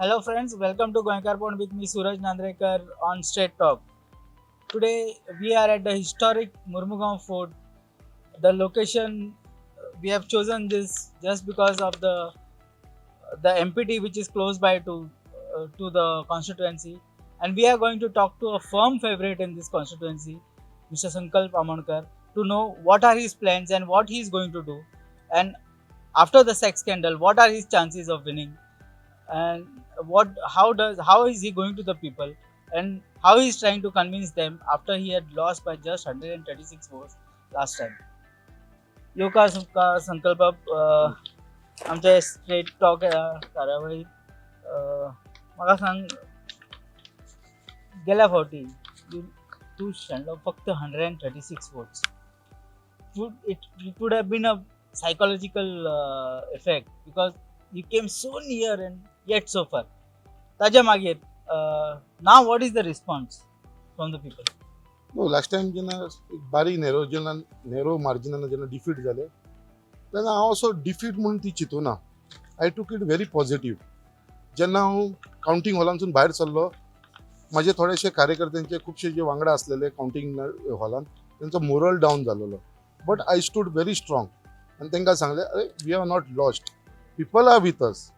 Hello friends, welcome to Goenkar Pond with me Suraj Nandrekar on Straight Talk. Today we are at the historic Murmugaon Fort. The location we have chosen this just because of the MPT which is close by to the constituency, and we are going to talk to a firm favorite in this constituency, Mr. Sankalp Amonkar, to know what are his plans and what he is going to do, and after the sex scandal, what are his chances of winning, and how is he going to the people, and how he is trying to convince them after he had lost by just 136 votes last time. यो का संकल्प आमच्या straight talk कार्यावळीत म्हाका सांग, गेल्या फावटी तू शेणलो फक्त 136 votes. It would have been a psychological effect because you came so near and yet so far. ताज्या मागीर now what is the response from the people? No last time जेन्ना एक बारीक नेरो मार्जिनान जेन्ना डिफीट जाले तेन्ना हांव असो डिफीट म्हणून ती चिंतूना. I took it very positive. जेन्ना हांव कावंटींग हॉलांतसून भायर सरलो, माझे थोडेशे कार्यकर्त्यांचे खुबशे जे वांगडा असलेले कावंटींग हॉलांत त्यांचो मोरल डावन जालोलो. But I stood very strong आनी तांकां सांगलें, अरे we have not lost, people are with us.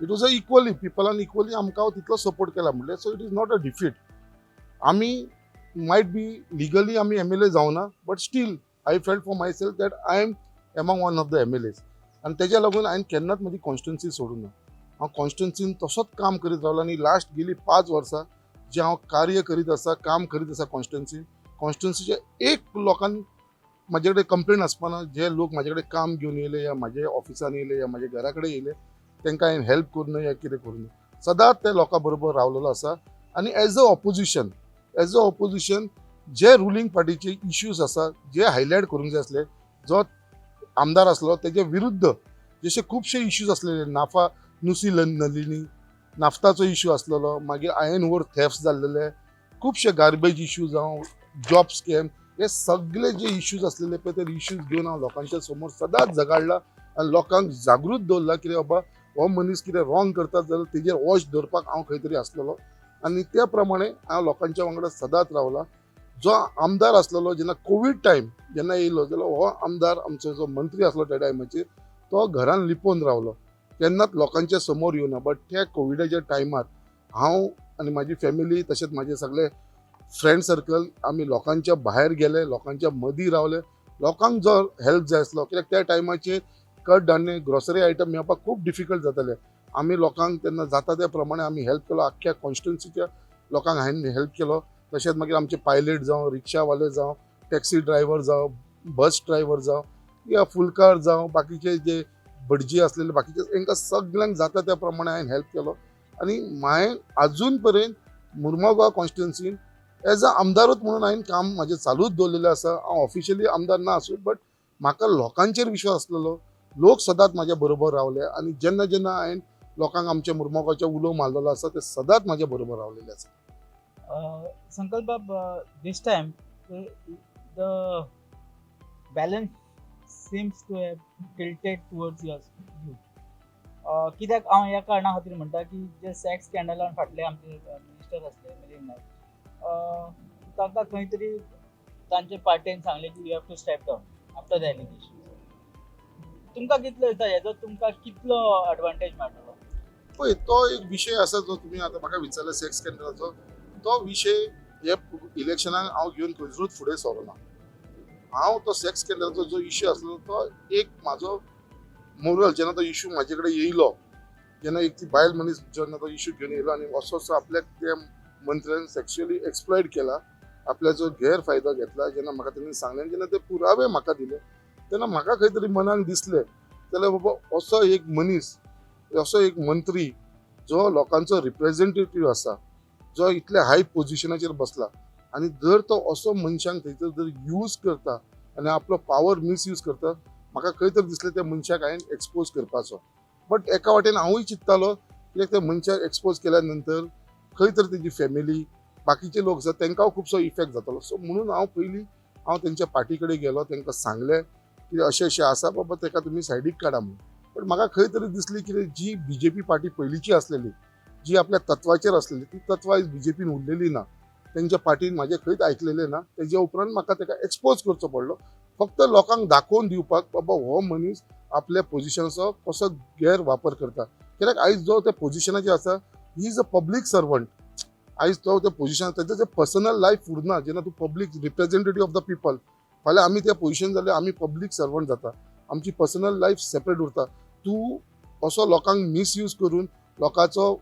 It was a equally, पिपलान इक्वली आमकां तितलो सपोर्ट केला म्हणलें. So it is not a defeat. आमी might be legally आम्ही MLA जाऊना, but still I felt for myself that I am among one of the MLAs. आणि त्याच्या लागून हांवें केन्नाच म्हजी कॉन्स्टिट्युन्सी सोडूं ना. हांव कॉन्स्टिट्युन्सीन तसोच काम करीत रावलो आनी लास्ट गेली 5 वर्सां जे हांव कार्य करीत आसा, काम करीत आसा कॉन्स्टिट्युन्सीचे एक लोकांन म्हाजे कडेन कंप्लेन आसपाना. जे लोक म्हाजे कडेन काम घेवन येयले या म्हाजे ऑफिसान येयले या म्हाजे घरा कडेन येयले, तांकां हांवें हेल्प करूं या कितें करूं. सदांच त्या लोकां बरोबर रावलेलो आसा. आनी एज अ ऑपोजिशन जे रुलींग पार्टीचे इश्यूज आसा, जे हायलायट करूंक जाय असले, जो आमदार असलो तेजे विरुद्ध जशे खुबशे इश्यूज असलेले, नाफा नुसी नलिनी नाफ्ताचो इश्यू असलेलो, मागीर आयर्न ओवर थेफ्ट जाल्लेले, खुबशे गार्बेज इश्यूज, हांव जॉब स्कॅम, हे सगळे जे इश्यूज असलेले पळय ते इश्यूज घेवन हांव लोकांच्या समोर सदांच झगडला आनी लोकांक जागृत दवरला की बाबा हो मनीस कितें रॉंग करता जाल्यार तेजेर वॉच दवरपाक हांव खंय तरी आसलेलो. आणि त्या प्रमाणे हांव लोकांच्या वांगडा सदांच रावला. जो आमदार असलेलो जेन्ना कोवीड टायम जेन्ना येयलो जाल्यार हो आमदार आमचो जो मंत्री असलो त्या टायमाचेर तो घरान लिपोवन रावलो, केन्नाच लोकांच्या समोर येवना. बट त्या कोविडाच्या टायमार हांव आनी म्हाजी फॅमिली तशेंच म्हाजे सगळे फ्रेंड सर्कल आमी लोकांच्या भायर गेले, लोकांच्या मदीं रावले. लोकांक जो हेल्प जाय आसलो, कित्याक त्या टायमाचेर कडधान्य ग्रोसरी आयटम मेळपाक खूब डिफिकल्ट जाताले. आमी लोकांक तेन्ना जाता त्या प्रमाणे आमी हेल्प केलो. आख्ख्या कॉन्स्टिट्युन्सीच्या लोकांक हांवें हेल्प केलो. तशेंच मागीर आमचे पायलट जावं, रिक्षावाले जावं, टॅक्सी ड्रायव्हर जावं, बस ड्रायव्हर जावं या फुलकार जावं, बाकीचे जे भटजी असलेले बाकीचे, तांकां सगळ्यांक जाता त्या प्रमाणे हांवें हेल्प केलो. आनी हांवें अजून पर्यंत मुर्मुगांव कॉन्स्टिट्युन्सीन एज अ आमदारूच म्हणून हांवें काम म्हाजें चालूच दवरलेलें आसा. हांव ऑफिशियली आमदार ना आसूं, बट म्हाका लोकांचेर विश्वास आसलेलो. लोक सदांच म्हाज्या बरोबर रावले आनी जेन्ना जेन्ना हांवें लोकांक आमच्या मुर्मुगांवच्या उलो मारलेलो आसा ते सदांच म्हाज्या बरोबर रावलेले आसा. Sankalp, this time the balance seems to have tilted towards you. कित्याक हांव ह्या कारणां खातीर म्हणटा की जे सेक्स स्कॅन्डलान फाटले आमचे मिनिस्टर आसले मिलिंद नायक, तांकां खंय तरी तांचे पार्टेन सांगलें की you have to step down after the allegation. तुमकां कितलो दिसता हेजो तुमकां कितलो एडवांटेज मेळटलो? पळय, तो एक विशय आसा जो तुमी आतां म्हाका विचारला सेक्स स्कॅन्डलाचो. तो विशय हे इलेक्शनाक हांव घेवन खंयसरूच फुडें सरना. हांव तो सेक्स स्कॅन्डलाचो जो इश्यू आसलो तो एक म्हाजो मोरल, जेन्ना तो इश्यू म्हाजे कडेन येयलो, जेन्ना एक ती बायल मनीस जेन्ना तो इश्यू घेवन येयलो आनी असो आपल्याक त्या मंत्र्यान सेक्शुअली एक्सप्लॉयट केला, आपल्याचो गैरफायदो घेतला, जेन्ना म्हाका तेणी सांगलें, जेन्ना ते पुरावे म्हाका दिले, तेन्ना म्हाका खंय तरी मनाक दिसलें जाल्यार बाबा असो एक मनीस, असो एक मंत्री जो लोकांचो रिप्रेझेंटेटिव्ह आसा, जो इतल्या हाय पोजिशनाचेर बसला, आनी जर तो असो मनशांक थंयसर जर यूज करता आनी आपलो पावर मिसयूज करता, म्हाका खंय तरी दिसलें त्या मनशाक हांवें एक्सपोज करपाचो. बट एका वाटेन हांवूय चिंत्तालो कित्याक त्या मनशाक एक्सपोज केल्या नंतर खंय तरी तेजी फॅमिली, बाकीचे लोक आसात तांकां खूबसो इफेक्ट जातलो. सो म्हणून हांव तेंच्या पार्टी कडेन गेलो, तांकां सांगलें की अशें आसा बाबा, ताका तुमी सायडीक काडा म्हणून. पण म्हाका खंय तरी दिसली की जी BJP पार्टी पयलींची आसलेली जी आपल्या तत्वाचेर असलेली ती तत्वां आयज बीजेपीन उरलेली ना. तेंच्या पाठीन म्हाजे खंयच आयकलेले ना. तेजे उपरांत म्हाका तेका एक्सपोज करचो पडलो, फक्त लोकांक दाखोवन दिवपाक बाबा हो मनीस आपल्या पोजिशनाचो कसो गैरवापर करता. कित्याक आयज जो त्या पोजिशनाचेर आसा he is a public servant. आयज तो त्या पोजिशनार तेजो जे पर्सनल लायफ उरना. जेन्ना तूं public representative of the people, फाल्यां आमी त्या पोजिशन जाल्यार आमी पब्लीक सर्वंट जाता. आमची पर्सनल लायफ सेपरेट उरता. तूं असो लोकांक मिसयूज करून लोकांचो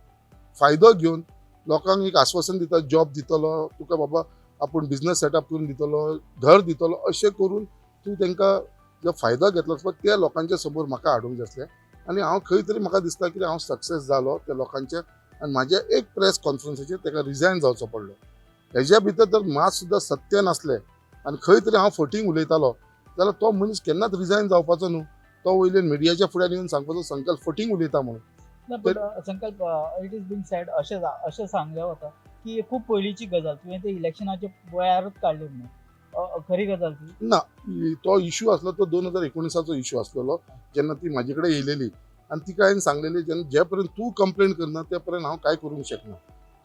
फायदो घेवन लोकांक एक आश्वासन दिता, जॉब दितलो तुका, बाबा आपूण बिझनस सेटअप करून दितलो, घर दितलो, अशें करून तूं तांकां जो फायदो घेतलो त्या लोकांच्या समोर म्हाका हाडूंक जाय आसलें. आनी हांव खंय तरी म्हाका दिसता की हांव सक्सेस जालो त्या लोकांच्या. आनी म्हाज्या एक प्रेस कॉन्फरन्सीचेर ताका रिजायन जावचो पडलो. हेज्या भितर जर मात सुद्दां सत्य नासलें आनी खंय तरी हांव फटींग उलयतालो जाल्यार तो मनीस केन्नाच रिजायन जावपाचो न्हू. तो वयल्यान मिडियाच्या फुड्यान येवन सांगपाचो संकल्प फटींग उलयता म्हणून. संकल्प, इट इज बीन सेड अशें सांगलें वता की खूप पयलींची गजाल, तुवें ते इलेक्शनाच्या वेळारूच काडली म्हणून, खरी गजाल ती ना. तो इश्यू आसलो तो 2019चो इश्यू आसलेलो, जेन्ना ती म्हाजे कडेन येयलेली आनी तिका हांवें सांगलेली जेन्ना जे पर्यंत तूं कंप्लेंट करना ते पर्यंत हांव कांय करूंक शकना.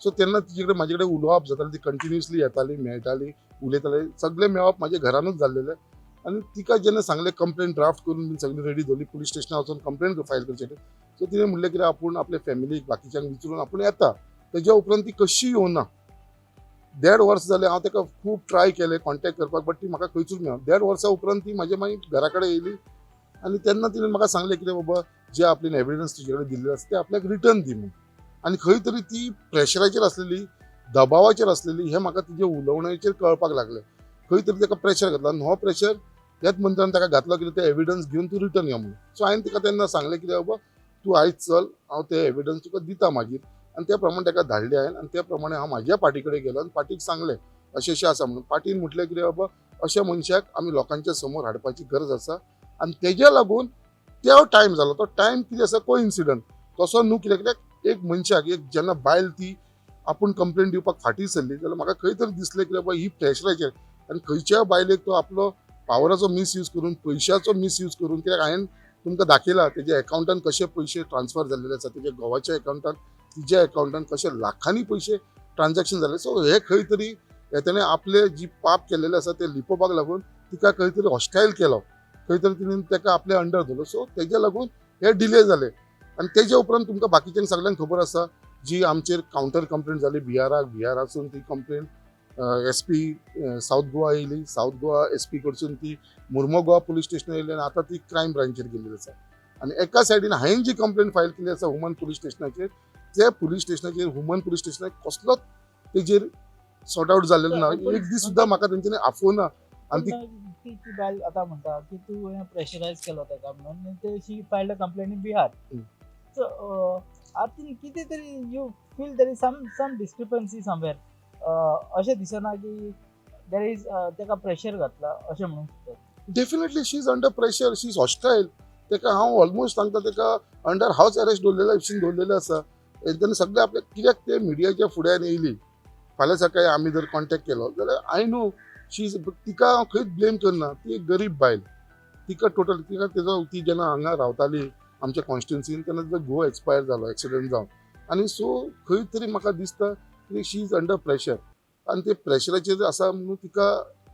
सो तेन्ना तिचे कडेन म्हाजे कडेन उलोवप जातालें. ती कंटिन्युअसली येताली, मेळटाली, उलयताली. सगळें मेळप म्हाजे घरानूच जाल्लेलें. आनी तिका जेन्ना सांगलें कंप्लेंट ड्राफ्ट करून बीन सगळी रेडी दवरली, पुलीस स्टेशनार वचून कंप्लेंट फायल करचें. सो तिणें म्हणलें की आपूण आपल्या फॅमिलीक बाकीच्यांक विचारून आपूण येता. तेज्या उपरांत ती कशी येवना. 1.5 वर्स जालें हांव ताका खूब ट्राय केलें कॉन्टॅक्ट करपाक, बट ती म्हाका खंयचूच मेळना. 1.5 वर्सां उपरांत ती म्हाज्या मागीर घरा कडेन येयली आनी तेन्ना तिणें म्हाका सांगलें कितें बाबा जे आपल्यान एविडन्स तुजे कडेन दिल्ले आसा ते आपल्याक रिटर्न दी म्हणून. आनी खंय तरी ती प्रेशराचेर आसलेली, दबावाचेर आसलेली हें म्हाका तिजे उलोवण्याचेर कळपाक लागलें. खंय तरी ताका प्रेशर घातलो आनी हो प्रेशर ह्याच मंत्र्यान ताका घातलो की ते एविडन्स घेवन तूं रिटर्न यो म्हणून. सो हांवें तिका तेन्ना सांगलें कितें बाबा तूं आयज चल, हांव ते एविडन्स तुका दिता मागीर. आनी त्या प्रमाणे ताका धाडले हांवें आनी त्या प्रमाणे हांव म्हाज्या पार्टी कडेन गेलो आनी पार्टीक सांगलें अशें अशें आसा म्हणून. पार्टीन म्हटलें कितें बाबा अशा मनशाक आमी लोकांच्या समोर हाडपाची गरज आसा आनी तेज्या लागून तो टायम जालो. तो टायम कितें आसा कोइन्सिडंट तसो न्हू. कित्याक एक मनशाक एक जेन्ना बायल ती आपूण कंप्लेंट दिवपाक फाटीं सरली जाल्यार म्हाका खंय तरी दिसलें की बाबा ही प्रेशराचेर आनी खंयच्या बायलेक तो आपलो पावराचो मिसयूज करून, पयशाचो मिसयूज करून, कित्याक हांवें तुमकां दाखयला तेजे एकाउंटान कशे पयशे ट्रान्सफर जाल्लेले आसा, तेजे घोवाच्या एकाउंटान, तिच्या एकाउंटान कशे लाखांनी पयशे ट्रान्जॅक्शन जाले. सो हे खंय तरी तेणें आपले जी पाप केलेले आसा ते लिपोवपाक लागून तिका खंय तरी हॉस्टायल केलो, खंय तरी तिणें ताका आपल्या अंडर दवरलो. सो तेज्या लागून हे डिले जाले. आनी तेज्या उपरांत तुमकां बाकीच्यांक सगळ्यांक खबर आसा जी आमचेर कावंटर कंप्लेंट जाली बिहारासून ती कंप्लेंट SP सावथ गोवा येयली, सावथ गोवा SP कडसून ती मुर्मो गोवा पुलीस स्टेशनार येयली आनी आतां ती क्रायम ब्रांचेर गेल्ली आसा. आनी एका सायडीन हांवें जी कंप्लेंट फायल केली आसा ह्युमन पुलीस स्टेशनाचेर, ते पुलीस स्टेशनाचेर ह्युमन पुलीस स्टेशनाक कसलोच तेजेर सॉर्ट आउट जाल्लेलो ना. एक दीस सुद्दां म्हाका तेंच्यांनी आफोवना. आनी ती बायल आतां म्हणटा की तूं प्रेशरायज केलो ताका म्हणून ते she filed a complaint in Bihar. So I think कितें तरी you feel there is some discrepancy somewhere. अशें दिसना की देर इज ताका प्रेशर घातला अशें म्हणून. Definitely she is under pressure, she is hostile. ताका हांव ऑलमोस्ट सांगता ताका अंडर हावस अरेस्ट दवरलेले आसा. तेणें सगळें आपल्या कित्याक ते मिडियाच्या फुड्यान येयली. फाल्यां सकाळीं आमी जर कॉन्टॅक्ट केलो जाल्यार आय नो शी इज, तिका हांव खंयच ब्लेम करना. ती एक गरीब बायल. तिका टोटल तिका तेजो ती जेन्ना हांगा रावताली आमच्या कॉन्स्टिट्युन्सीन तेन्ना तिजो घोव एक्सपायर जालो एक्सिडेंट जावन. आनी सो खंय तरी म्हाका दिसता की शी इज अंडर प्रेशर. आनी ते प्रेशराचेर आसा म्हणून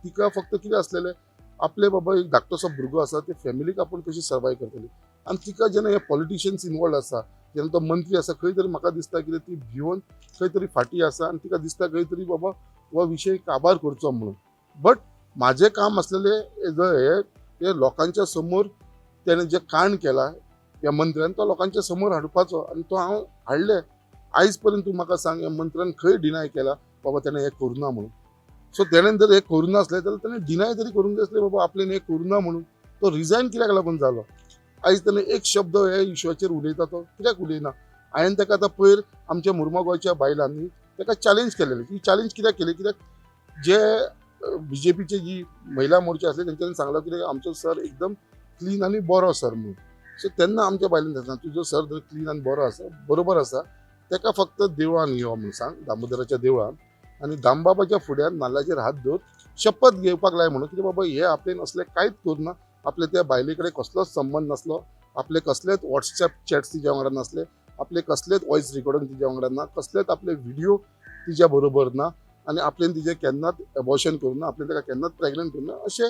तिका फक्त कितें आसलेलें आपले बाबा एक धाकटोसो भुरगो आसा ते फॅमिलीक आपूण कशी सर्वायव करतली. आनी तिका जेन्ना हे पॉलिटिशियन्स इनवॉल्ड आसा, जेन्ना तो मंत्री आसा, खंय तरी म्हाका दिसता की ती भिवून खंय तरी फाटी आसा आनी तिका दिसता खंय तरी बाबा हो विशय काबार करचो म्हणून. बट म्हाजें काम आसलेलें हे लोकांच्या समोर तेणें जे कांड केला ह्या मंत्र्यान तो लोकांच्या समोर हाडपाचो आनी तो हांव हाडले. आयज पर्यंत तूं म्हाका सांग ह्या मंत्र्यान खंय डिनाय केला बाबा तेणें हें करुना म्हणून. सो तेणें जर हें करुना आसलें जाल्यार तेणें डिनाय तरी करूंक जाय आसलें बाबा आपल्यान हें करुना म्हणून. तो रिजायन कित्याक लागून जालो. आयज तेणें एक शब्द हे इश्यूचेर उलयता तो कित्याक उलयना. हांवें ताका आतां पयर आमच्या मुर्मा गोंयच्या बायलांनी ताका चॅलेंज केलेलें. ती चॅलेंज कित्याक केली, कित्याक जे BJPचे जी महिला मोर्चा आसले तेंच्यांनी सांगलो की आमचो सर एकदम क्लीन आनी बरो सर म्हणून. सो तेन्ना आमच्या बायलांनी सांगता तुजो सर जर क्लीन आनी बरो आसा, बरोबर आसा, ताका फक्त देवळान यो म्हणून सांग, दामोदराच्या देवळान, आनी दामबाबाच्या फुड्यान नाल्लाचेर हात दवर, शपथ घेवपाक लाय म्हणून. कितें बाबा हे आपल्यान असलें कांयच करुना, आपले त्या बायले कडेन कसलोच संबंद नासलो, आपले कसलेच व्हॉट्सएप चॅट्स तिच्या वांगडा नासले, आपले कसलेच वॉइस रेकॉर्डिंग तिच्या वांगडा ना, कसलेच आपले व्हिडिओ तिच्या बरोबर ना, आणि आपल्यान तिचे केन्नाच एबॉर्शन करून ना, आपल्यान ताका केन्नाच प्रेग्नंट करून ना, अशें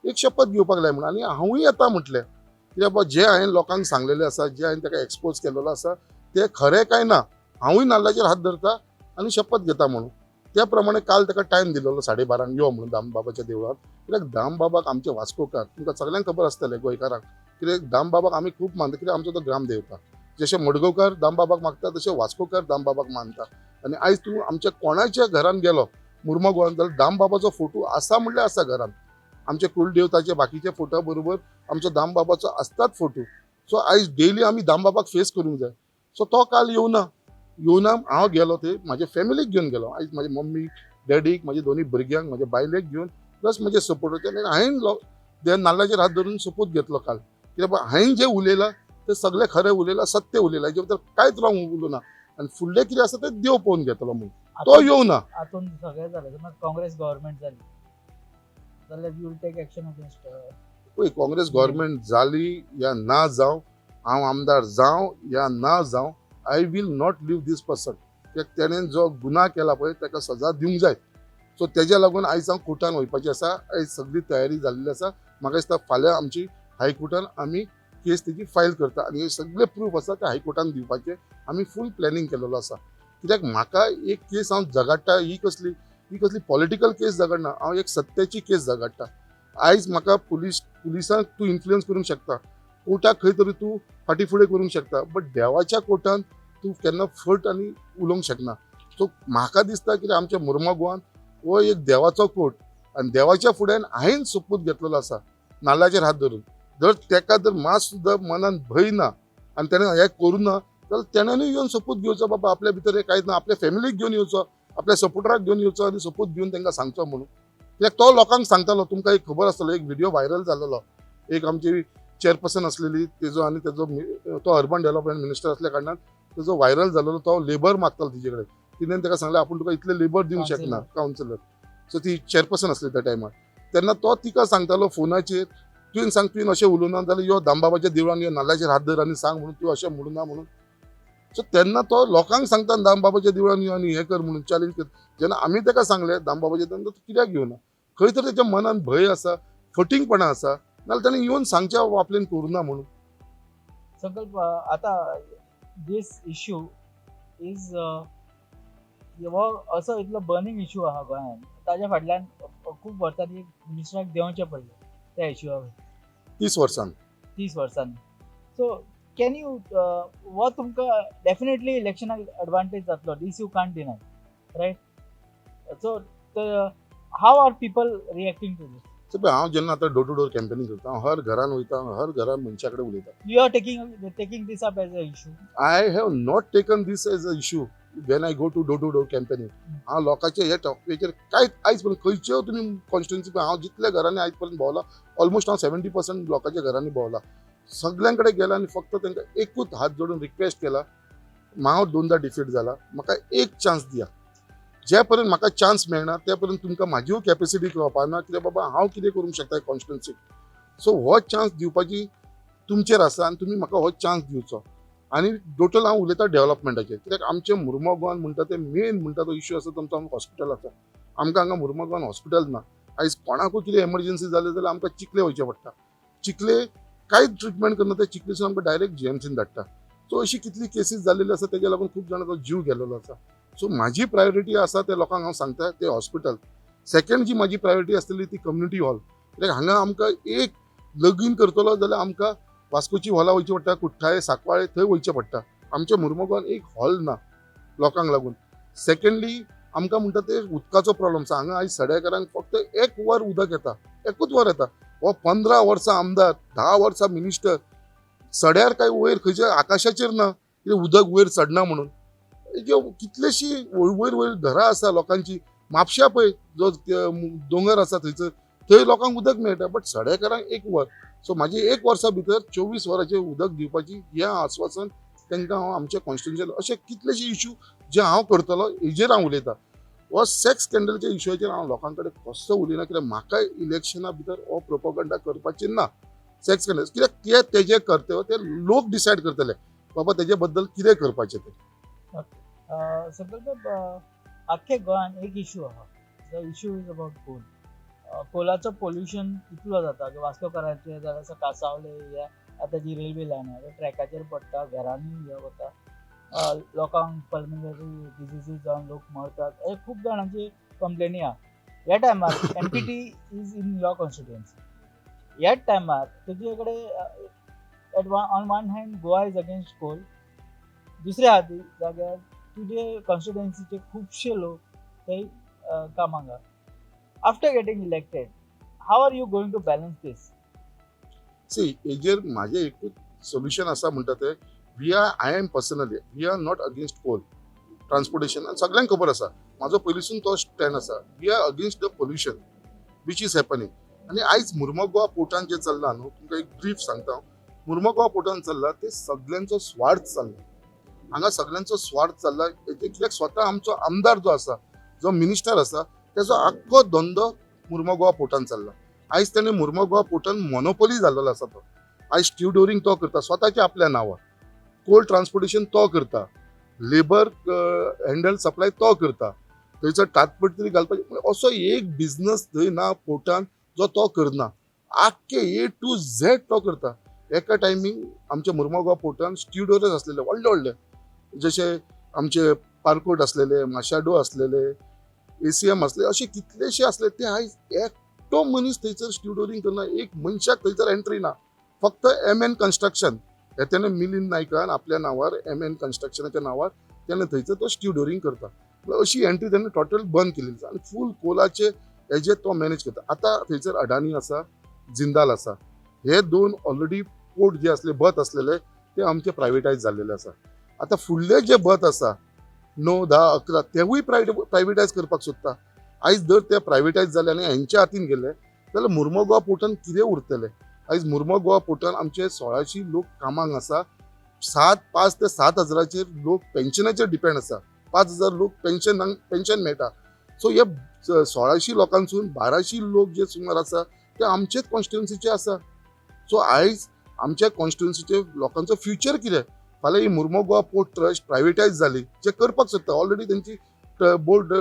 एक शपथ घेवपाक लाय म्हणून. आनी हांवूय येता म्हटलें की बाबा जे हांवें लोकांक सांगलेलें आसा, जे हांवें ताका एक्सपोज केलेलो आसा ते खरें काय ना, हांवूय नाल्लाचेर हात धरता आनी शपथ घेता म्हणून. त्या प्रमाणे काल ताका टायम दिलेलो 12:30 यो म्हणून दामबाबाच्या देवळात. कित्याक दामबाबाक आमचे वास्कोकार तुमकां सगळ्यांक खबर आसतलें गोंयकारांक, कित्याक दामबाबाक आमी खूब मानता, कित्याक आमचो तो ग्रामदेवता. जशे मडगांवकार दामबाबाक मागता तशे वास्कोकार दामबाबाक मानता. आनी आयज तूं आमच्या कोणाच्या घरान गेलो मुर्मा गोवान जाल्यार दामबाबाचो फोटो आसा म्हणल्यार आसा घरान. आमचे कुलदेवताचे बाकीचे फोटो बरोबर आमचो दामबाबाचो आसताच फोटो. सो आयज डेली आमी दामबाबाक फेस करूंक जाय. सो तो काल येवना हांव गेलो थंय म्हाजे फॅमिलीक घेवन गेलो. आयज म्हाजे मम्मी डॅडीक, म्हाजे दोनी भुरग्यांक, म्हाजे बायलेक घेवन प्लस म्हजे सपोर्टाचे हांवें नाल्लाचेर हात धरून सपोर्ट घेतलो काल. कित्याक हांवें जें उलयलां तें सगळें खरें उलयलां, सत्य उलयलां, हेजे भितर कांयच रॉंग उलोवना. आनी फुडलें कितें आसा तें देव पळोवन घेतलो म्हणून तो येवना. हातून सगळें जालें समज काँग्रेस गव्हर्नमेंट जाली जाल्यार you will take action against पळय काँग्रेस गव्हर्नमेंट जाली या ना जावं, हांव आमदार जावं या ना जावं, I will not leave this person. कित्याक तेणें जो गुन्हा केला पळय ताका सजा दिवंक जाय. सो तेज्या लागून आयज हांव कोर्टान वयपाचें आसा. आयज सगळी तयारी जाल्ली आसा. म्हाका दिसता फाल्यां आमची हायकोर्टान आमी केस तेजी फायल करता आनी हे सगळे प्रूफ आसा ते हायकोर्टान दिवपाचे आमी फूल प्लॅनिंग केलेलो आसा. कित्याक म्हाका एक केस हांव झगडटा ही कसली पॉलिटिकल केस झगडना, हांव एक सत्याची केस झगडटा. आयज म्हाका पुलिसांक तूं इन्फ्लुअन्स करूंक शकता, कोर्टाक खंय तरी तूं फाटीफुडें करूंक शकता, बट देवाच्या कोर्टान तूं केन्ना फट आनी उलोवंक शकना. सो म्हाका दिसता की आमच्या मुर्मा गोवान हो एक देवाचो कोर्ट आनी देवाच्या फुड्यान हांवें सपूत घेतलेलो आसा नाल्लाचेर हात धरून. जर तेका जर मात सुद्दां मनान भंय ना आनी तेणें हें करूं ना जाल्यार तेणेनूय येवन सपूत घेवचो. बाबा आपल्या भितर हें कांयच ना, आपल्या फॅमिलीक घेवन येवचो, आपल्या सपोर्टराक घेवन येवचो आनी सपूत घेवन तांकां सांगचो म्हणून. कित्याक तो लोकांक सांगतालो. तुमकां एक खबर आसतलो, एक व्हिडिओ व्हायरल जाल्लो, एक आमची चेअरपर्सन आसलेली तेजो आनी तेजो तो अर्बन डेव्हलपमेंट मिनिस्टर आसल्या कारणान तेजो व्हायरल जाल्लो. तो लेबर मागतालो तिचे कडेन. तिणें ताका सांगलें आपूण तुका इतले लेबर दिवंक शकना, कावन्सिलर. सो ती चेअरपर्सन आसली त्या टायमार. तेन्ना तो तिका सांगतालो फोनाचेर, तुवें सांग तुवें अशें उलोवना जाल्यार यो दामबाबाच्या देवळान यो नाल्लाचेर हात धर आनी सांग म्हणून, तूं अशें म्हणू ना म्हणून. सो तेन्ना तो लोकांक सांगता दामबाबाच्या देवळान यो आनी हें कर म्हणून चॅलेंज कर. जेन्ना आमी ताका सांगलें दामबाबाच्या देवळान, तो कित्याक येवना? खंय तरी तेच्या मनान भंय आसा, फटिंगपणां आसा, नाल्यार ताणें येवन सांगचें आपल्यान करूना म्हणून. संकल्प आता दिस इश्यू इज हो असो इतलो बर्निंग इश्यू आहा गोंयांत, ताज्या फाटल्यान खूब वर्सांनी एक मिनिस्टराक देंवचें पडलें त्या इश्यूआक 30 वर्सांनी. सो कॅन यू हो तुमकां डेफिनेटली इलेक्शनाक एडवांटेज जातलो, this you can't deny, right? So how are people reacting to this? हांव जेन्ना आतां डोर टू डोर कॅम्पेनिंग करता, हांव हर घरान वयता, हर घरान मनशा कडेन उलयता. You are taking this up as a issue? I have not taken this as a issue when I go to door campaigning. हांव लोकांचे हे टॉपिकाचेर कांयच आयज पर्यंत खंयच्यो तुमी कॉन्स्टिट्युन्सी हांव जितल्या घरांनी आयज पर्यंत भोंवला, ऑलमोस्ट हांव 70% लोकांच्या घरांनी भोंवला. सगळ्यां कडेन गेला आनी फक्त तांकां एकूच हात जोडून रिक्वेस्ट केला. हांव 2दा डिफीट जाला, म्हाका एक चान्स दिया. जे पर्यंत म्हाका चान्स मेळना ते पर्यंत तुमकां म्हाज्यो कॅपेसिटी कळपाना, कित्याक बाबा हांव कितें करूंक शकता कॉन्स्टिट्युन्सीक. सो हो चान्स दिवपाची तुमचेर आसा आनी तुमी म्हाका हो चान्स दिवचो. आनी टोटल हांव उलयतां डेव्हलपमेंटाचेर. कित्याक आमचे मुर्मा गोवान म्हणटा ते मेन म्हणटा तो इश्यू आसा तुमचो हॉस्पिटलाचो. आमकां हांगा मुर्मा गोवान हॉस्पिटल ना. आयज कोणाकूय कितें एमर्जन्सी जालें जाल्यार आमकां चिखले वयचें पडटा. चिखले कांयच ट्रिटमेंट करना, ते चिखलेसून आमकां डायरेक्ट जीएमसीन धाडटा. सो अशी कितली केसीस जाल्लेली आसा, तेज्या लागून खूब जाणांचो जीव गेल्लो आसा. सो म्हाजी प्रायोरिटी आसा ते लोकांक हांव सांगता ते हॉस्पिटल. सेकंड जी म्हाजी प्रायोरिटी आसतली ती कम्युनिटी हॉल. कित्याक हांगा आमकां एक लगीन करतलो जाल्यार आमकां वास्कोची हॉलां वयचीं पडटा, कुठ्ठाळे, सांकवाळे थंय वयचें पडटा. आमच्या मुर्मा गोवान एक हॉल ना लोकांक लागून. सेकंडली आमकां म्हणटा ते उदकाचो प्रॉब्लम आसा. हांगा आयज सड्याकारांक फक्त 1 वर उदक येता, 1च वर येता. हो 15 वर्सां आमदार, 10 वर्सां मिनिस्टर, सड्यार काय वयर खंयच्या आकाशाचेर ना उदक वयर चडना म्हणून. कितलेशी वयर वयर घरां आसा लोकांची. म्हापश्या पळय जो दोंगर आसा थंयसर, थंय लोकांक उदक मेळटा, बट सड्याकारांक 1 वर. सो म्हाजी 1 वर्सा भितर 24 वरांचेर उदक दिवपाची हें आश्वासन तांकां हांव आमच्या कॉन्स्टिट्युन्सीन. अशे कितलेशे इश्यू जे हांव करतलो हेजेर हांव उलयतां. हो सेक्स स्कॅन्डलच्या इश्यूचेर हांव लोकां कडेन कसो उलयना, कित्याक म्हाका इलेक्शना भितर हो प्रोपोगंडा करपाचें ना. सेक्स स्कॅन्डल कित्याक तेजे कर्तव्य ते लोक डिसायड करतले. बाबा तेजे बद्दल कितें करपाचें तें. संकल्प आख्खे गोंयान एक इश्यू आहा. The issue is about coal. कोलाचं पोल्युशन इतलो जाता की वास्कोकारांचें जाल्यार असं कांसावले या आतां जी रेल्वे लायन आहा ट्रॅकाचेर पडटा, घरांनी हे वता, लोकांक पल्मनरी डिजीजीस जावन लोक मरतात. हे खूब जाणांची कंप्लेनी आहा. ह्या टायमार MPT is in your constituency. ह्याच टायमार तुजे कडेन on one hand Goa is against coal, दुसऱ्या हाती जाग्यार तुजे कॉन्स्टिट्युएन्सीचे खुबशे लोक थंय कामाक आहा. After getting elected, how are you going to balance this? See हेजेर म्हाजें एकूच सोल्युशन आसा म्हणटा तें I am personally we are not against coal transportation आनी सगळ्यांक खबर आसा म्हाजो पयलींसून तो स्टँड आसा. We are against the pollution which is happening. आनी आयज मुर्मगांव गोवा पोर्टान जें चल्लां न्हू तुमकां एक ब्रीफ सांगता. मुर्मगांव गोवा पोर्टान चल्लां ते सगळ्यांचो स्वार्थ चल्ला. हांगा सगळ्यांचो स्वार्थ चल्ला कित्याक स्वता आमचो आमदार जो आसा, जो मिनिस्टर आसा, त्याचो आख्खो धंदो मुर्मगांव गोवा पोर्टान चल्ला. आयज ताणें मुर्मगांव गोवा पोर्टान मोनोपोली जाल्लो आसा तो. आयज स्टिवडोरींग तो करता स्वताच्या आपल्या नांवार, कोल्ड ट्रान्सपोर्टेशन तो करता, लेबर हँडल सप्लाय तो करता, थंयसर तात्पुरती घालपाचें असो एक बिझनस थंय ना पोर्टान जो तो करना. आख्खे ए टू झेड तो करता. एका टायमींग आमच्या मुर्मगांव गोवा पोर्टान स्टिवडोरच आसलेले व्हडले व्हडले, जशे आमचे पारकोट आसलेले, माशाडो आसलेले, एसीएम असले, असे कितलेशे असले. ते आयज एकटो मनीस थंयसर स्टिवडोरींग करना. एक मनशाक थंयसर एंट्री ना. फक्त एम कन्स्ट्रक्शन हे त्याने मिलिंद नायकान आपल्या नांवार एम कन्स्ट्रक्शनाच्या नांवार त्याने थंयसर तो स्टिवडोरींग करता. अशी एंट्री त्याने टोटल बंद केलेली आसा. आनी फूल कोलाचे हेजे तो मॅनेज करता. आता थंयसर अडानी आसा, जिंदाल आसा. हे दोन ऑलरेडी पोर्ट जे असले बत असलेले ते आमचे प्रायवेटायज जाल्लेले आसा. आता फुडले जे बत आसा 9, 10, 11 तेवूय प्रायवेटायज करपाक सोदता. आयज जर ते प्रायवेटायज जाले आनी हेंच्या हातीन गेले जाल्यार मुर्मगांव गोवा पोर्टान कितें उरतलें. आयज मुर्मगांव गोवा पोर्टान आमचे 1600 लोक कामाक आसा. 5 ते 7 हजाराचेर लोक पेन्शनाचेर डिपेंड आसा. 5,000 लोक पेन्शन मेळटा. सो हे 1600 लोकांसून 1200 लोक जे सुमार आसा ते आमचेच कॉन्स्टिट्युएन्सीचे आसा. सो आयज आमच्या कॉन्स्टिट्युएन्सीचे लोकांचो फ्युचर कितें. फाल्यां ही मुर्मगांव गोवा पोर्ट ट्रस्ट प्रायवेटायज जाली, जे करपाक सोदता ऑलरेडी त्यांची बोर्ड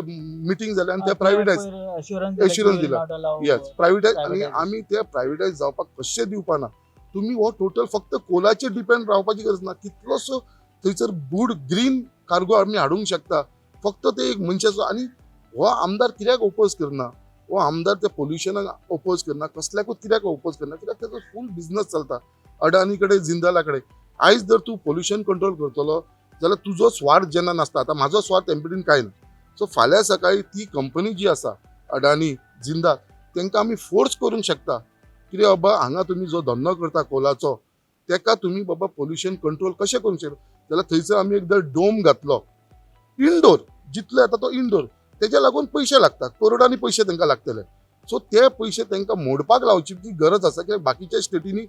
मिटींग जाली आनी ते प्रायवेटायज एश्युरन्स दिला. येस प्रायवेटायज. आनी आमी ते प्रायवेटायज जावपाक कशें दिवपाना. तुमी हो टोटल फक्त कोलाचेर डिपेंड रावपाची गरज ना. कितलोसो थंयसर गुड ग्रीन कार्गो आमी हाडूंक शकता. फक्त ते एक मनशाचो. आनी हो आमदार कित्याक ओपोज करना. हो आमदार ते पोल्युशनाक ओपोज करना. कसल्याकूच कित्याक ओपोज करना. कित्याक तेजो फूल बिझनस चलता अडानी कडेन, जिंदाला कडेन. आयज जर तूं पोल्युशन कंट्रोल करतलो जाल्यार तुजो स्वार्थ जेन्ना नासता. आतां म्हाजो स्वार्थ एमपीटीन कांय ना. सो फाल्यां सकाळी ती कंपनी जी आसा अडानी, जिंदाल, तांकां आमी फोर्स करूंक शकता कितें बाबा हांगा तुमी जो धंदो करता कोलाचो तेका तुमी बाबा पोल्युशन कंट्रोल कशें करूंक शकता. जाल्यार थंयसर आमी एकदां डोम घातलो इनडोर, जितले येता तो इनडोर. तेज्या लागून पयशे लागतात, करोडांनी पयशे तांकां लागतले. सो ते पयशे तांकां मोडपाक लावची गरज आसा. कित्याक बाकीच्या स्टेटींनी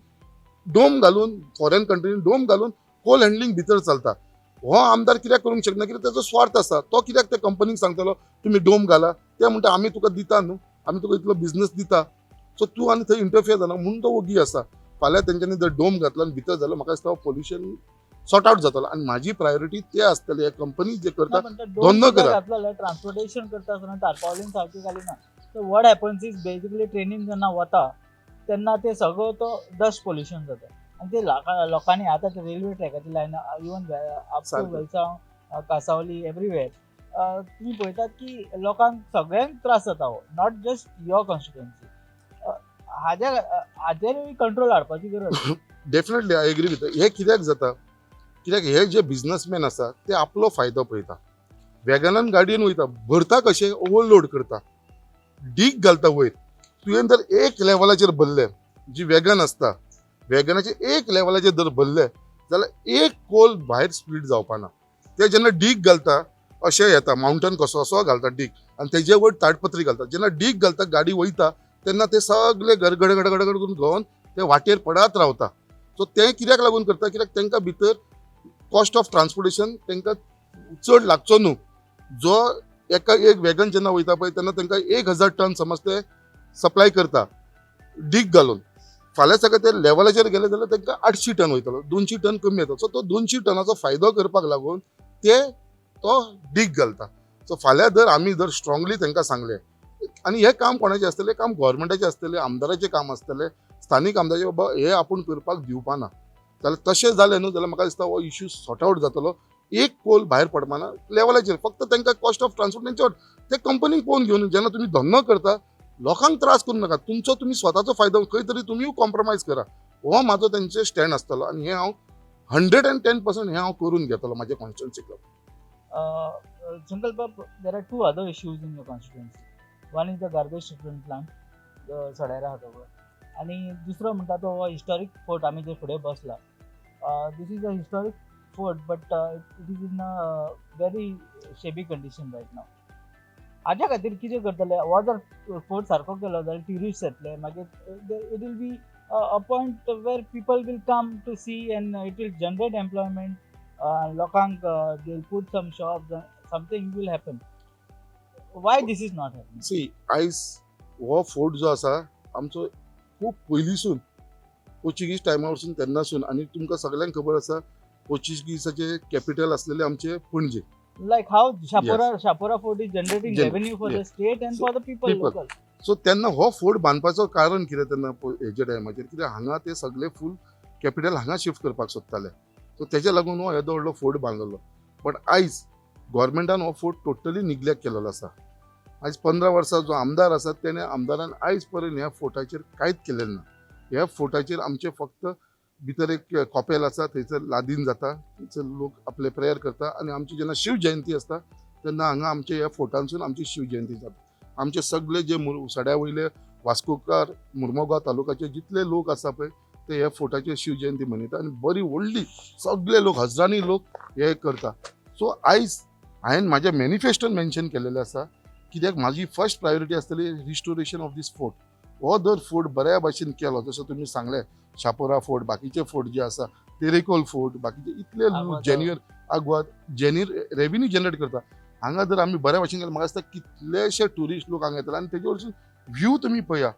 डोम घालून, फॉरेन कंट्रीनी डोम घालून कोल हँडलिंग भितर चलता. हो आमदार कित्याक करूंक शकना. कित्याक तेजो स्वार्थ आसा. तो कित्याक त्या कंपनीक सांगतलो तुमी डोम घाला. ते म्हणटा आमी तुका दिता न्हू, आमी तुका इतलो बिझनस दिता. सो तूं आनी थंय इंटरफियर जाना म्हणून तो वगी आसा. फाल्यां तेंच्यांनी जर डोम घातलो आनी भितर जालो म्हाका दिसता पोल्युशन सॉर्ट आउट जातलो. आनी म्हाजी प्रायोरिटी ते आसतली. हे कंपनी जे करता धंदो करा. ट्रान्सपोर्टेशन करता आसतना टार्पावलीन सारकी घाली ना. So what happens is basically ट्रेनीन जेन्ना वता तेन्ना ते सगळो तो डस्ट पोल्युशन जाता. आनी ते लोकांनी आतां रेल्वे ट्रॅकाची line even up to Velsao, Cansaulim, everywhere तुम्ही पळयतात की लोकांक सगळ्यांक त्रास जाता. हो नॉट जस्ट युअर कॉन्स्टिट्युएन्सी. हाजेरूय कंट्रोल हाडपाची गरज. Definitely I agree with. हे कित्याक जाता. कित्याक हे जे बिझनसमॅन आसा ते आपलो फायदो पळयता. वॅगनान गाडयेन वयता, भरता कशें ओवरलोड करता, डीग घालता वयर. तुवें जर एक लेवलाचेर भरले, जी वॅगन आसता वॅगनाचेर एक लेवलाचेर जर भरले जाल्यार एक कोल भायर स्प्लीट जावपाना. ते जेन्ना डीग घालता अशें येता, माउंटन कसो असो घालता डीग आनी तेजे वयर ताडपत्री घालता. जेन्ना डीग घालता गाडी वयता तेन्ना ते सगळे गडगड गडगड करून घेवन ते वाटेर पडत रावता. सो ते कित्याक लागून करता. कित्याक तांकां भितर कॉस्ट ऑफ ट्रान्सपोर्टेशन तांकां चड लागचो न्हू. जो एका एक वॅगन जेन्ना वयता पळय तेन्ना तांकां 1000 टन समज ते सप्लाय करता डीग घालून. फाल्यां सकाळ ते लेवलाचेर गेले जाल्यार तांकां 800 टन वयतलो, 200 टन कमी येता. सो तो 200 टनाचो फायदो करपाक लागून ते तो डीग घालता. सो फाल्यां जर आमी जर स्ट्रॉंगली तांकां सांगलें, आनी हें काम कोणाचें आसतलें, काम गव्हर्मेंटाचें आसतलें, आमदाराचें काम आसतलें, स्थानीक आमदाराचें, बाबा हे आपूण करपाक दिवपाना. जाल्यार तशें जालें न्हू जाल्यार म्हाका दिसता हो इश्यू सॉर्ट आवट जातलो. एक पोल भायर पडपाना लेवलाचेर, फक्त तांकां कॉस्ट ऑफ ट्रान्सपोर्ट तेंचे ते कंपनीक पळोवन घेवन, जेन्ना तुमी धंदो करता लोकांक त्रास करूं नाका, तुमचो तुमी स्वताचो फायदो खंय तरी तुमी कॉम्प्रोमायज करा. हो म्हाजो तेंचे स्टँड आसतलो आनी हें हांव 110% हें हांव करून घेतलो म्हाज्या कॉन्स्टिट्युएन्सीक. Sankalp, there are two other issues in your constituency. One is the garbage treatment plant, the Sadera Hatover. आणि दुसरं म्हणटा तो हिस्टॉरिक फोर्ट आमी जे फुडें बसला. This is a historic fort, but it is in a very shabby condition right now. हाज्या खातीर कितें करतले? हो जर फोर्ट सारको केलो जाल्यार ट्युरिस्ट येतले, मागीर it will be a point where people will come to see and it will generate employment. Lokank they'll put some shops, something will happen. Why this is not happening? See आयज हो fort जो आसा आमचो खूब पयलींसून Portuguese टायमारसून तेन्नासून, आनी तुमकां सगळ्यांक खबर आसा पोर्चुगीजाचे कॅपिटल आसलेले आमचे पणजे. Like how Shapora fort is generating revenue for the state and for the people local. So तेन्ना हो फोर्ट बांदपाचो कारण कितें तेन्ना हेच्या टायमाचेर, कित्याक हांगा ते सगळे फूल कॅपिटल हांगा शिफ्ट करपाक सोदताले. सो तेच्या लागून हो येदो व्हडलो फोर्ट बांदलेलो. बट आयज गव्हर्मेंटान हो फोर्ट टोटली निग्लेक्ट केलेलो आसा. आयज 15 वर्सां जो आमदार आसा तेणे आमदारान आयज पर्यंत ह्या फोर्टाचेर कांयच केलेलें ना. ह्या फोर्टाचेर आमचे फक्त भितर एक कॉपेल आसा, थंयसर लादीन जाता, थंयसर लोक आपले प्रेयर करता, आनी आमची जेन्ना शिव जयंती आसता तेन्ना हांगा आमच्या ह्या फोर्टानसून आमची शिव जयंती जाता. आमचे सगळे जे सड्या वयले वास्कोकार मुर्मुगांव तालुक्याचे जितले लोक आसा पळय ते ह्या फोर्टाचेर शिव जयंती मनयता, आनी बरी व्हडली सगळे लोक हजारांनी लोक हे करता. सो आयज हांवें म्हाज्या मॅनिफेस्टोन मेन्शन केलेलें आसा, कित्याक म्हाजी फर्स्ट प्रायोरिटी आसतली रिस्टोरेशन ऑफ दीस फोर्ट. हो जर फोर्ट बऱ्या भाशेन केलो, जसो तुमी सांगले शापोरा फोर्ट, बाकीचे फोर्ट जे आसा, तेरेकोल फोर्ट, बाकीचे इतले genuine Aguada genuine revenue generate करता. हांगा जर आमी बऱ्या भाशेन केलें, म्हाका दिसता कितलेशे ट्युरिस्ट लोक हांगा येतले, आनी तेजे वरसून व्यू तुमी पळया,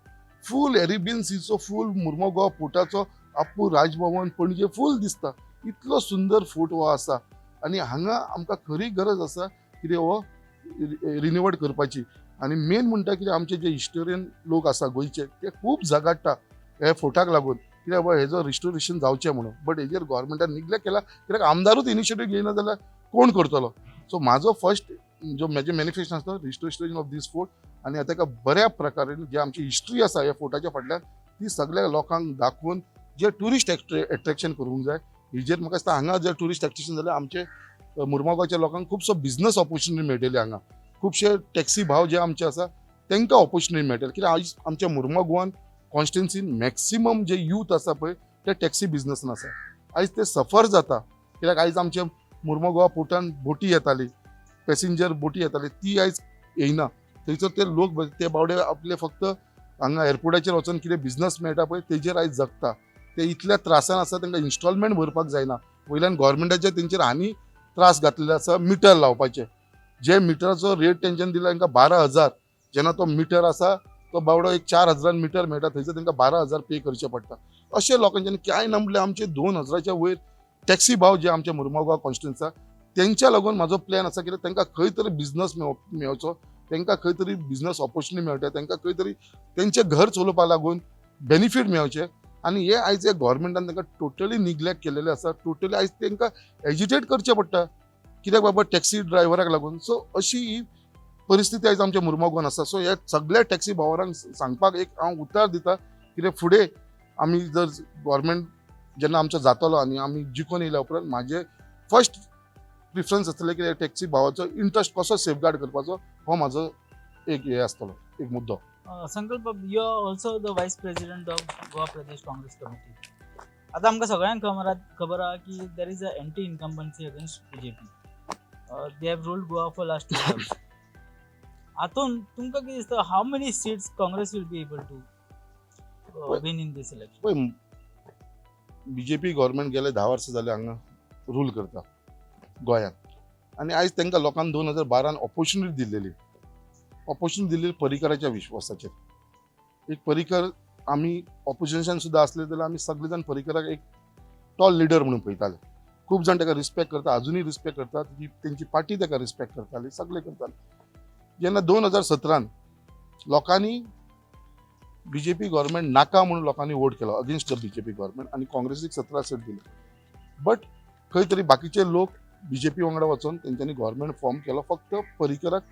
फूल एरेबियन सीचो, फूल मुर्मुगांव फोर्टाचो आपूण राजभवन पणजे फूल दिसता. इतलो सुंदर फोर्ट हो आसा, आनी हांगा आमकां खरी गरज आसा कितें हो रिन्युवेट करपाची. आनी मेन म्हणटा कितें आमचे जे हिस्टोरियन लोक आसा गोंयचे ते खूब झगडटा हे फोर्टाक लागून, कित्याक बाबा हेजो रिस्टोरेशन जावचें म्हणून. बट हेजेर गव्हर्मेंटान निग्लेक्ट केला, कित्याक आमदारूच इनिशिएटीव घेयना जाल्यार कोण करतलो. सो म्हाजो फर्स्ट जो म्हाजें मॅनिफेस्टो आसता रिस्टोरेशन ऑफ दीस फोर्ट, आनी ताका बऱ्या प्रकारे जे आमची हिस्ट्री आसा ह्या फोर्टाच्या फाटल्यान ती सगळ्या लोकांक दाखोवन जे ट्युरिस्ट एट्रॅक्शन करूंक जाय. हेजेर म्हाका दिसता हांगा जर ट्युरिस्ट एट्रॅक्शन जाल्यार आमचे मुर्मुगांवच्या लोकांक खुबसो बिझनस ऑपॉर्च्युनिटी मेळटली. हांगा खुबशे टॅक्सी भाव जे आमचे आसा तांकां ऑपॉर्च्युनिटी मेळटली, कित्याक आयज आमच्या मुर्मुगांवान कॉन्स्टिट्युएन्सीन मॅक्सिमम जे यूथ आसा पळय ते टॅक्सी बिझनसान आसा. आयज ते सफर जाता, कित्याक आयज आमच्या मुर्मुगांव पोर्टान बोटी येताली, पॅसेंजर बोटी येताली, ती आयज येयना. थंयसर ते लोक ते बावडे आपले फक्त हांगा एअरपोर्टाचेर वचून कितें बिझनस मेळटा पळय तेजेर आयज जगता. ते इतल्या त्रासान आसा, तांकां इन्स्टॉलमेंट भरपाक जायना. वयल्यान गव्हर्मेंटाचे तेंचेर आनी त्रास घातलेले आसा मिटर लावपाचे. जे मिटराचो रेट तेंच्यांनी दिला तांकां 12,000, जेन्ना तो मिटर आसा तो बावडो एक 4,000 मिटर मेळटा, थंयसर तांकां 12,000 पे करचे पडटा. अशे लोकांच्यानी कांय ना म्हणल्यार आमचे 2,000च्या वयर टॅक्सी भाव जे आमच्या मुर्मुगांव कॉन्स्टिट्युएन्सी आसा तेंच्या लागून म्हाजो प्लॅन आसा, कित्याक तांकां खंय तरी बिझनस मेळचो, तांकां खंय तरी बिझनस ऑपॉर्च्युनिटी मेळटा, तांकां खंय तरी तेंचें घर चलोवपा लागून बेनिफीट मेळचें. आनी हे आयज गव्हर्मेंटान तांकां टोटली निग्लेक्ट केलेलें आसा. टोटली आयज तांकां एजिटेट करचें पडटा, कित्याक बाबा टॅक्सी ड्रायव्हराक लागून. सो अशी ही परिस्थिती आयज आमच्या मुर्मुगांवान आसा. सो ह्या सगळ्या टॅक्सी भावांक सांगपाक एक हांव उतर दिता, कित्याक फुडें आमी जर गव्हर्मेंट जेन्ना आमचो जातलो आनी आमी जिखून येयल्या उपरांत म्हाजें फर्स्ट प्रिफरन्स आसतलें की टॅक्सी भावाचो इंट्रस्ट कसो सेफगार्ड करपाचो, हो म्हाजो एक हे आसतलो, एक मुद्दो. Sankalp, you are also the vice president of Goa Pradesh Congress Committee. आता आमकां सगळ्यांक खबर आहा की there is a anti-incumbency against BJP. They have ruled Goa for last 2 terms. हातून तुमकां कितें दिसता, how many seats Congress will be able to win in this election? पळय, बीजेपी गव्हर्मेंट गेले 10 वर्सां जाले हांगा रूल करता गोंयांत, आनी आयज तांकां लोकांनी 2012 ऑपॉर्च्युनिटी दिल्लेली पर्रीकराच्या विश्वासाचेर. एक पर्रीकर आम्ही ऑपोजिशन सुद्धा असले जाल्यार आमी सगळे जाण पर्रीकराक एक टॉल लिडर म्हणून पळयताले. खूब जाण ताका रिस्पेक्ट करता, अजुनूय रिस्पेक्ट करता, तेंची पार्टी ताका रिस्पेक्ट करताली, सगळे करताले. जेन्ना 2017 लोकांनी बीजेपी गव्हर्मेंट नाका म्हणून लोकांनी वोट केलो अगेन्स्ट द बीजेपी गव्हर्मेंट आणि काँग्रेसीक 17 सीट दिली. बट खंय तरी बाकीचे लोक बीजेपी वांगडा वचून तेंच्यांनी गव्हर्मेंट फॉर्म केलो फक्त पर्रीकराक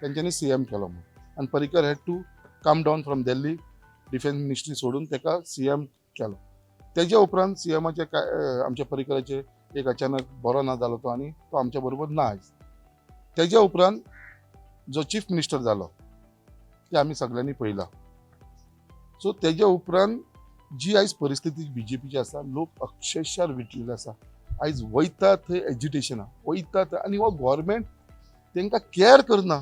तेंच्यांनी सीएम केलो म्हणून. आणि Parrikar had to come down from Delhi, defence ministry सोडून ताका सीएम केलो. तेज्या उपरांत सीएमाचे आमच्या पर्रीकराचे एक अचानक बरो ना जालो तो आनी तो आमच्या बरोबर ना आयज. तेज्या उपरांत जो चीफ मिनिस्टर जालो ते आमी सगळ्यांनी पळयला. सो तेज्या उपरांत जी आयज परिस्थिती बीजेपीची आसा, लोक अक्षरशः विटलेले आसा. आयज वयता थंय एजिटेशना वयता थंय आनी हो गव्हर्मेंट तांकां केअर करना,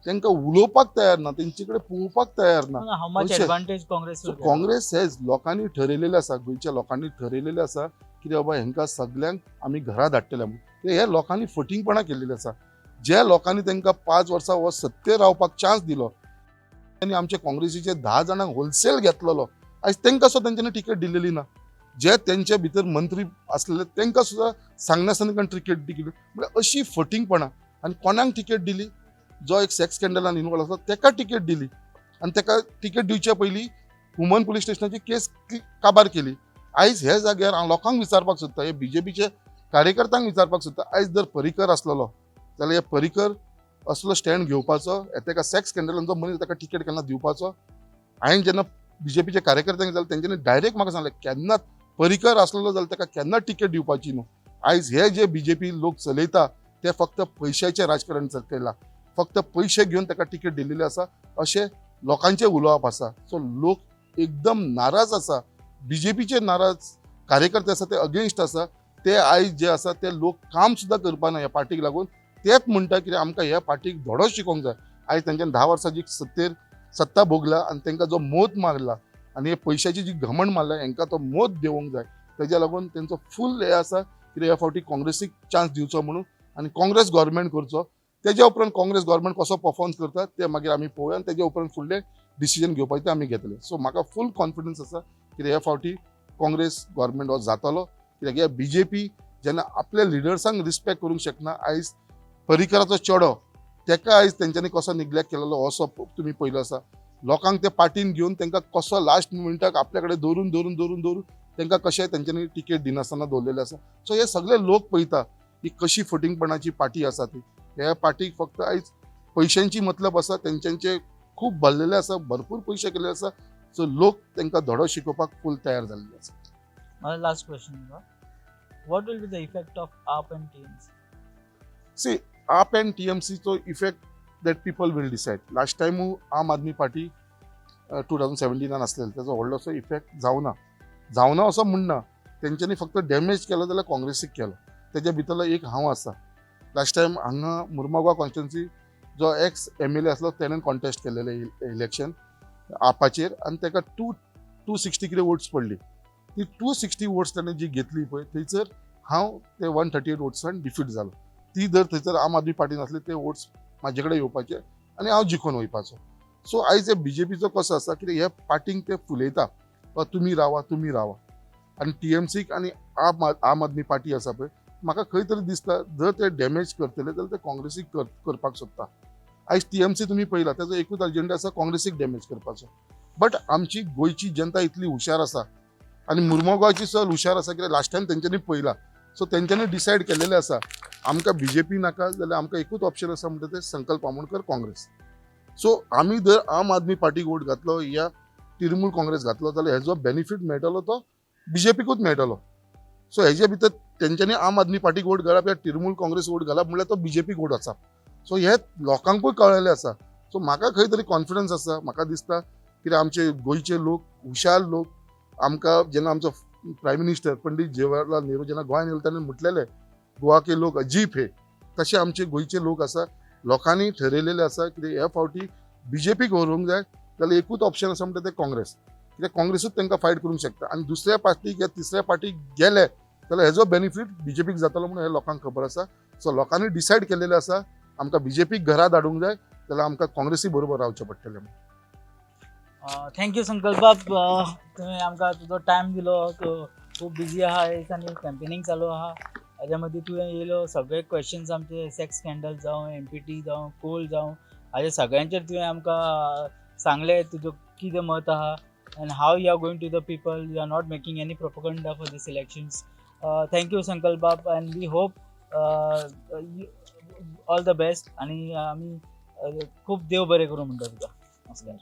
तांकां उलोवपाक तयार ना, तेंचे कडेन पळोवपाक तयार ना. How much advantage Congress will get? Congress hedge लोकांनी ठरयलेलें आसा, गोंयच्या लोकांनी ठरयलेलें आसा की बाबा हेंकां सगळ्यांक आमी घरा धाडटले म्हणून. हे लोकांनी फटींगपणां केल्लेलीं आसा. ज्या लोकांनी तांकां 5 वर्सां हो सत्तेर रावपाक चान्स दिलो, त्यांनी आमच्या काँग्रेसीचे 10 जाणांक होलसेल घेतलेलो, आयज तांकां सुद्दां तेंच्यांनी टिकेट दिलेली ना. जे तेंच्या भितर मंत्री आसलेले तांकां सुद्दां सांगनासतना टिकेट दिली. म्हणजे अशी फटींगपणां. आनी कोणाक टिकेट दिली? जो एक सेक्स स्कॅन्डलान इन्वॉल्व आसा ताका टिकेट दिली. आनी ताका टिकेट दिवच्या पयलीं हुमन पुलीस स्टेशनाची केस काबार केली. आयज हे जाग्यार हांव लोकांक विचारपाक सोदता, हे बीजेपीचे कार्यकर्त्यांक विचारपाक सोदता, आयज जर पर्रीकर आसलेलो जाल्यार हे पर्रीकर असलो स्टँड घेवपाचो, ताका सेक्स स्कॅन्डलान जो मनीस ताका टिकेट केन्ना दिवपाचो? हांवें जेन्ना बीजेपीचे कार्यकर्त्यांक जाल्यार तेंच्यांनी डायरेक्ट म्हाका सांगलें केन्ना पर्रीकर आसलेलो जाल्यार ताका केन्ना टिकेट दिवपाची न्हू. आयज हे जे बीजेपी लोक चलयता ते फक्त पयशाचें राजकारण चलयला, फक्त पयशे घेवन ताका टिकेट दिल्लेली आसा अशें लोकांचे उलोवप आसा. सो लोक एकदम नाराज आसा. बीजेपीचे नाराज कार्यकर्ते आसा ते अगेन्स्ट आसा. ते आयज जे आसा ते लोक काम सुद्दां करपाना ह्या पार्टीक लागून. तेच म्हणटा की आमकां ह्या पार्टीक धडो शिकोवंक जाय. आयज तांच्यानी 10 वर्सांची सत्ता भोगला आनी तांकां जो मोद मारला आनी हे पयशाची जी घमंड मारला हांकां तो मोद देवंक जाय. तेज्या लागून तेंचो फूल हे आसा की ह्या फावटी काँग्रेसीक चान्स दिवचो म्हणून आनी काँग्रेस गव्हर्मेंट करचो. तेज्या उपरांत काँग्रेस गव्हर्मेंट कसो परफॉर्म करता ते मागीर आमी पळोवया आनी तेज्या उपरांत फुडले डिसिजन घेवपाचे ते आमी घेतले. सो म्हाका फूल कॉन्फिडन्स आसा की ह्या फावटी काँग्रेस गव्हर्मेंट हो जातलो. कित्याक हे बीजेपी जेन्ना आपल्या लिडर्सांक रिस्पेक्ट करूंक शकना, आयज पर्रीकराचो चेडो ताका आयज तेंच्यांनी कसो निग्लेक्ट केलेलो असो तुमी पयलो आसा. लोकांक ते पार्टीन घेवन तांकां कसो लास्ट मिनटाक आपल्या कडेन दवरून तांकां कशें तेंच्यांनी टिकेट दिनासतना दवरलेले आसा. सो हे सगळे लोक पळयता ही कशी फटींगपणाची पार्टी आसा ती. ह्या पार्टीक फक्त आयज पयशांची मतलब आसा, तेंच्यांचे खूब भरलेले आसा, भरपूर पयशे केले आसा. सो लोक तांकां धडो शिकोवपाक फूल तयार जाल्ले आसा. My last question, what will be the effect of AAP and TMC? See, AAP and TMC so effect that people will decide. Last time आम आदमी पार्टी 2017 आसलेली त्याचो व्हडलोसो इफेक्ट जावना असो म्हणना. तेंच्यांनी फक्त डॅमेज केलो जाल्यार काँग्रेसीक केलो. तेज्या भितरलो एक हांव आसा. लास्ट टायम हांगा मुर्मुगांव कॉन्स्टिट्युन्सी जो एक्स MLA आसलो तेणें कॉन्टेस्ट केलेले इलेक्शन आपाचेर आनी ताका 260 कितें वोट्स पडली. ती 260 वोट्स ताणें जी घेतली पळय थंयसर हांव ते 138 वोट्सान डिफीट जालो. ती जर थंयसर आम आदमी पार्टीन आसली ते वोट्स म्हाजे कडेन येवपाचे आनी हांव जिखून वयपाचो. सो आयज हे बीजेपीचो कसो आसा की हे पार्टींक ते फुलयता तुमी रावा. आनी TMCक आनी आम आदमी पार्टी आसा पळय म्हाका खंय तरी दिसता जर ते डॅमेज करतले जाल्यार ते काँग्रेसीक करपाक सोदता. आयज TMC तुमी पळयला तेजो एकूच एजेंडा आसा काँग्रेसीक डॅमेज करपाचो. बट आमची गोंयची जनता इतली हुशार आसा आनी मुर्मुगांवची चल हुशार आसा कित्याक लास्ट टायम तेंच्यांनी पळयला. सो तेंच्यांनी डिसायड केल्लेलें आसा आमकां बीजेपी नाका जाल्यार आमकां एकूच ऑप्शन आसा म्हणटा तें संकल्प आमोणकर काँग्रेस. सो आमी जर आम आदमी पार्टीक वोट घातलो या तृणमूल काँग्रेस घातलो जाल्यार हेजो बेनिफीट मेळटलो तो बीजेपीकूच मेळटलो. सो हेजे भितर तेंच्यांनी आम आदमी पार्टीक वोट घालप या तृणमूल काँग्रेस वोट घालप म्हणल्यार तो बीजेपीक वोट वचप. सो हे लोकांकूय कळलेलें आसा. सो म्हाका खंय तरी कॉन्फिडन्स आसा. म्हाका दिसता कित्याक आमचे गोंयचे लोक हुशार लोक आमकां जेन्ना आमचो प्रायम मिनिस्टर पंडीत जवाहरलाल नेहरू जेन्ना गोंयांत येयलो तेन्ना म्हटलेलें गोवा के लोक अजीब हे. तशे आमचे गोंयचे लोक आसा. लोकांनी ठरयलेले आसा कित्याक ह्या फावटी बीजेपीक व्हरूंक जाय जाल्यार एकूच ऑप्शन आसा म्हणटा तें काँग्रेस. कित्याक काँग्रेसूच तांकां फायट करूंक शकता आनी दुसऱ्या पार्टीक या तिसऱ्या पार्टीक गेले जाल्यार हेजो बेनिफीट बीजेपीक जातलो म्हणून हे लोकांक खबर आसा. सो लोकांनी डिसायड केल्लेलें आसा आमकां बीजेपीक घरा धाडूंक जाय जाल्यार आमकां काँग्रेसी बरोबर रावचें पडटलें. थँक्यू संकल्प बाब, तुम्ही आमकां तुजो टायम दिलो. तो खूब बिजी आहा आनी कॅम्पेनींग चालू आहा. हाज्या मदीं तुवें येयलो सगळे क्वेश्चन्स आमचे सेक्स स्कॅन्डल जावं, एमपीटी जावं, कोल जावं, हाजे सगळ्यांचेर तुवें आमकां सांगलें तुजो कितें मत आहा and how you are going to the people. You are not making any propaganda for these elections. Thank you Sankalp Bab, and we hope all the best. आणि आम्ही खूप देव बरें करूं म्हणटा तुका. नमस्कार.